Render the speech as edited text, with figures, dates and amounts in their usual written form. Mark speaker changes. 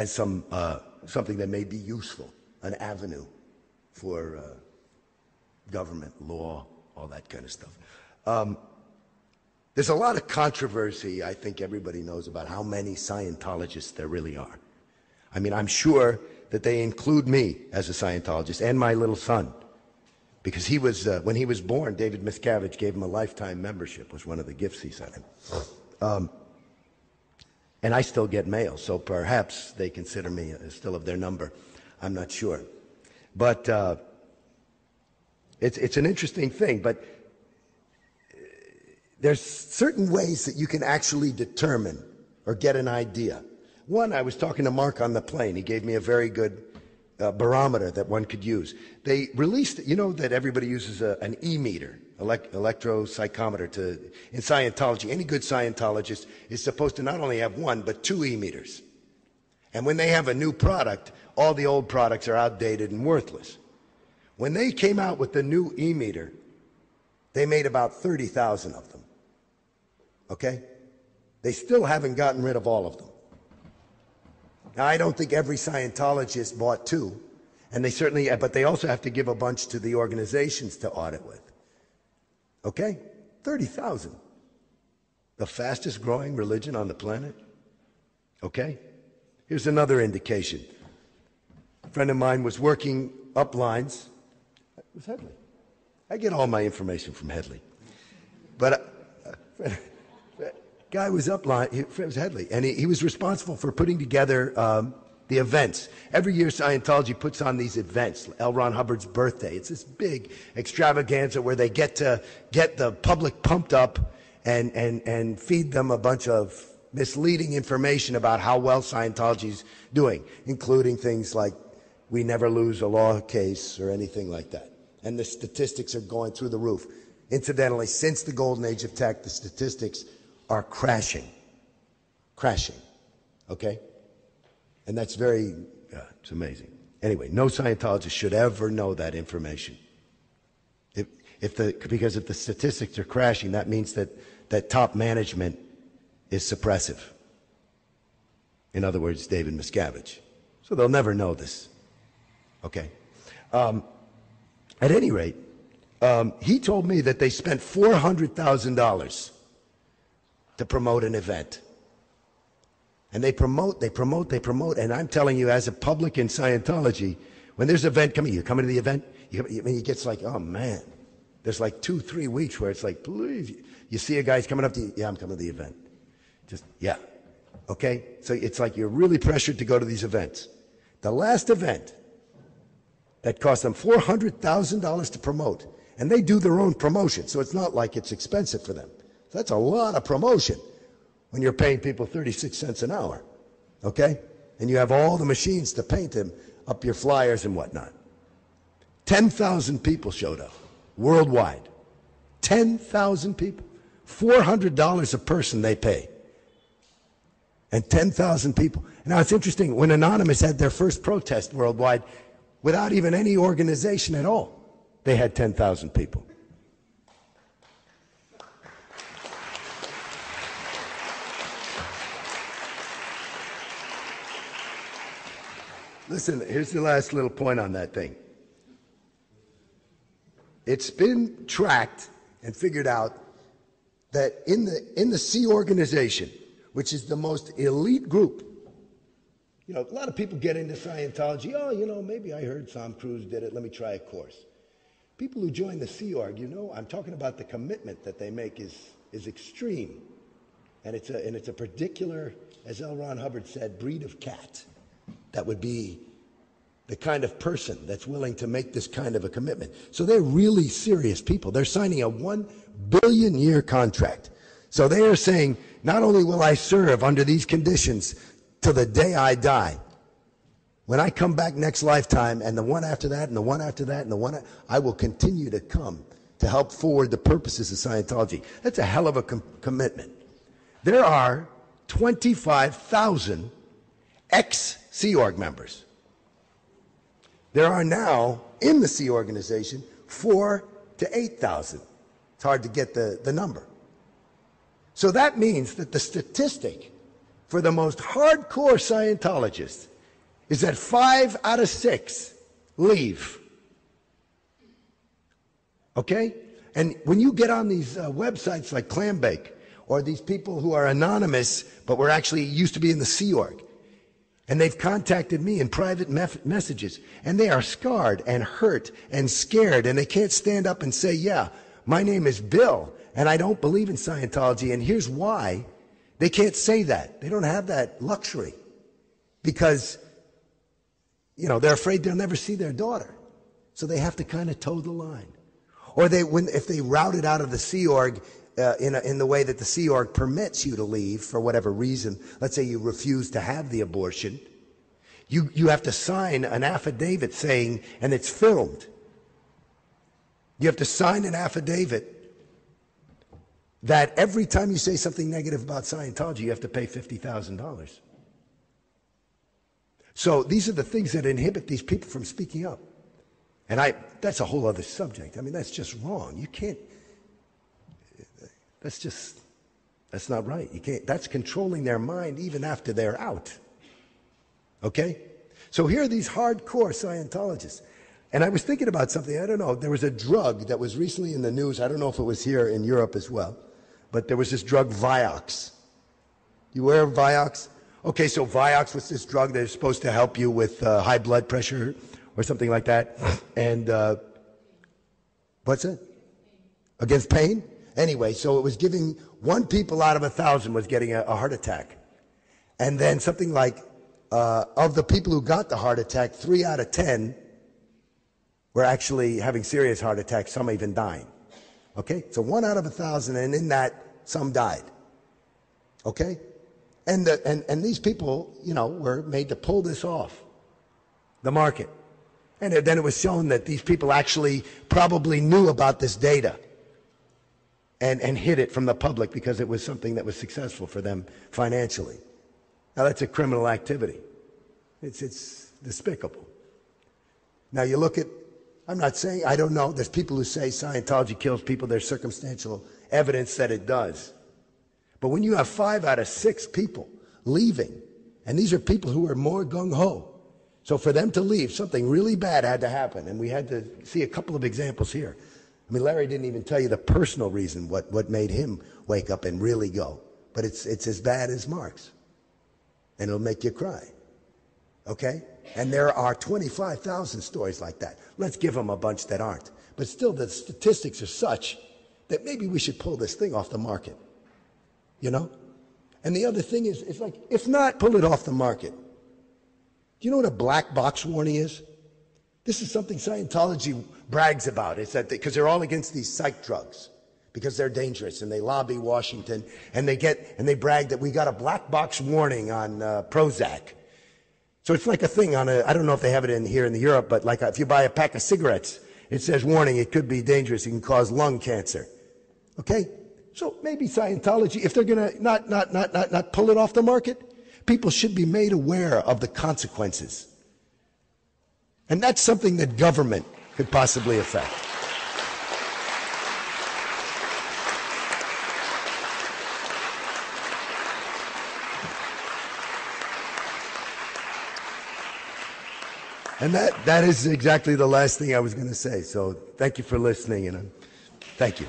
Speaker 1: as something that may be useful, an avenue for government, law, all that kind of stuff. There's a lot of controversy, I think everybody knows, about how many Scientologists there really are. I mean, I'm sure that they include me as a Scientologist and my little son, because he was, when he was born, David Miscavige gave him a lifetime membership, was one of the gifts he sent him. And I still get mail, so perhaps they consider me still of their number. I'm not sure. But it's an interesting thing, but there's certain ways that you can actually determine or get an idea. One, I was talking to Mark on the plane. He gave me a very good barometer that one could use. They released, you know that everybody uses an e-meter, electropsychometer in Scientology. Any good Scientologist is supposed to not only have one, but 2 e-meters. And when they have a new product, all the old products are outdated and worthless. When they came out with the new e-meter, they made about 30,000 of them. Okay? They still haven't gotten rid of all of them. Now, I don't think every Scientologist bought 2, and they certainly, but they also have to give a bunch to the organizations to audit with. Okay? 30,000. The fastest growing religion on the planet. Okay? Here's another indication. A friend of mine was working up lines. It was Headley. I get all my information from Headley. But guy was upline, it was Headley, and he was responsible for putting together the events. Every year Scientology puts on these events, L. Ron Hubbard's birthday. It's this big extravaganza where they get to get the public pumped up and feed them a bunch of misleading information about how well Scientology's doing, including things like we never lose a law case or anything like that. And the statistics are going through the roof. Incidentally, since the golden age of tech, the statistics are crashing. Crashing. Okay? And that's very, it's amazing. Anyway, no Scientologist should ever know that information. Because if the statistics are crashing, that means that top management is suppressive. In other words, David Miscavige. So they'll never know this. Okay? At any rate, he told me that they spent $400,000 to promote an event. And they promote, and I'm telling you, as a public in Scientology, when there's an event coming, you coming to the event? He gets like, oh man, there's like 2-3 weeks where it's like, please, you see a guy's coming up to you, yeah, I'm coming to the event. Just, yeah, okay? So it's like you're really pressured to go to these events. The last event that cost them $400,000 to promote, and they do their own promotion, so it's not like it's expensive for them. So that's a lot of promotion when you're paying people 36 cents an hour, okay? And you have all the machines to paint them up your flyers and whatnot. 10,000 people showed up worldwide. 10,000 people. $400 a person they pay. And 10,000 people. Now it's interesting, when Anonymous had their first protest worldwide, without even any organization at all, they had 10,000 people. Listen, here's the last little point on that thing. It's been tracked and figured out that in the Sea organization, which is the most elite group, you know, a lot of people get into Scientology. Oh, you know, maybe I heard Tom Cruise did it. Let me try a course. People who join the Sea Org, you know, I'm talking about the commitment that they make is extreme, and it's a particular, as L. Ron Hubbard said, breed of cat. That would be the kind of person that's willing to make this kind of a commitment. So they're really serious people. They're signing a $1 billion year contract. So they are saying, not only will I serve under these conditions till the day I die, when I come back next lifetime, and the one after that, and the one after that, and the one, I will continue to come to help forward the purposes of Scientology. That's a hell of a commitment. There are 25,000 ex-Sea Org members. There are now, in the Sea organization, 4,000 to 8,000. It's hard to get the number. So that means that the statistic for the most hardcore Scientologists is that 5 out of 6 leave. Okay? And when you get on these websites like Clambake, or these people who are anonymous, but were actually used to be in the Sea Org, and they've contacted me in private messages, and they are scarred and hurt and scared, and they can't stand up and say, yeah, my name is Bill, and I don't believe in Scientology, and here's why. They can't say that. They don't have that luxury because, they're afraid they'll never see their daughter. So they have to kind of toe the line. Or if they route it out of the Sea Org in the way that the Sea Org permits you to leave for whatever reason, let's say you refuse to have the abortion, you have to sign an affidavit saying, and it's filmed, you have to sign an affidavit that every time you say something negative about Scientology, you have to pay $50,000. So these are the things that inhibit these people from speaking up. And that's a whole other subject. I mean, that's just wrong. You can't, that's not right. You can't, that's controlling their mind even after they're out. Okay? So here are these hardcore Scientologists. And I was thinking about something, I don't know, there was a drug that was recently in the news, I don't know if it was here in Europe as well, but there was this drug Vioxx. You aware of Vioxx? Okay, so Vioxx was this drug that is supposed to help you with high blood pressure or something like that. And what's it? Against pain? Anyway, so it was giving 1 people out of 1,000 was getting a heart attack. And then something like, of the people who got the heart attack, 3 out of 10 were actually having serious heart attacks, some even dying. Okay? So 1 out of 1,000, and in that, some died. Okay? And these people, were made to pull this off the market. And then it was shown that these people actually probably knew about this data and hid it from the public because it was something that was successful for them financially. Now that's a criminal activity. It's despicable. Now you look at, I'm not saying, I don't know, there's people who say Scientology kills people, there's circumstantial evidence that it does. But when you have 5 out of 6 people leaving, and these are people who are more gung-ho, so for them to leave, something really bad had to happen, and we had to see a couple of examples here. I mean, Larry didn't even tell you the personal reason what made him wake up and really go, but it's as bad as Mark's, and it'll make you cry, okay? And there are 25,000 stories like that. Let's give them a bunch that aren't. But still, the statistics are such that maybe we should pull this thing off the market. And the other thing is, it's like, if not, pull it off the market. Do you know what a black box warning is? This is something Scientology brags about. It's that because they're all against these psych drugs because they're dangerous, and they lobby Washington, and they brag that we got a black box warning on Prozac. So it's like a thing on I don't know if they have it here in Europe, but like if you buy a pack of cigarettes, it says, warning, it could be dangerous. It can cause lung cancer. Okay? So maybe Scientology, if they're going to not pull it off the market, people should be made aware of the consequences. And that's something that government could possibly affect. And that is exactly the last thing I was going to say. So thank you for listening, and thank you.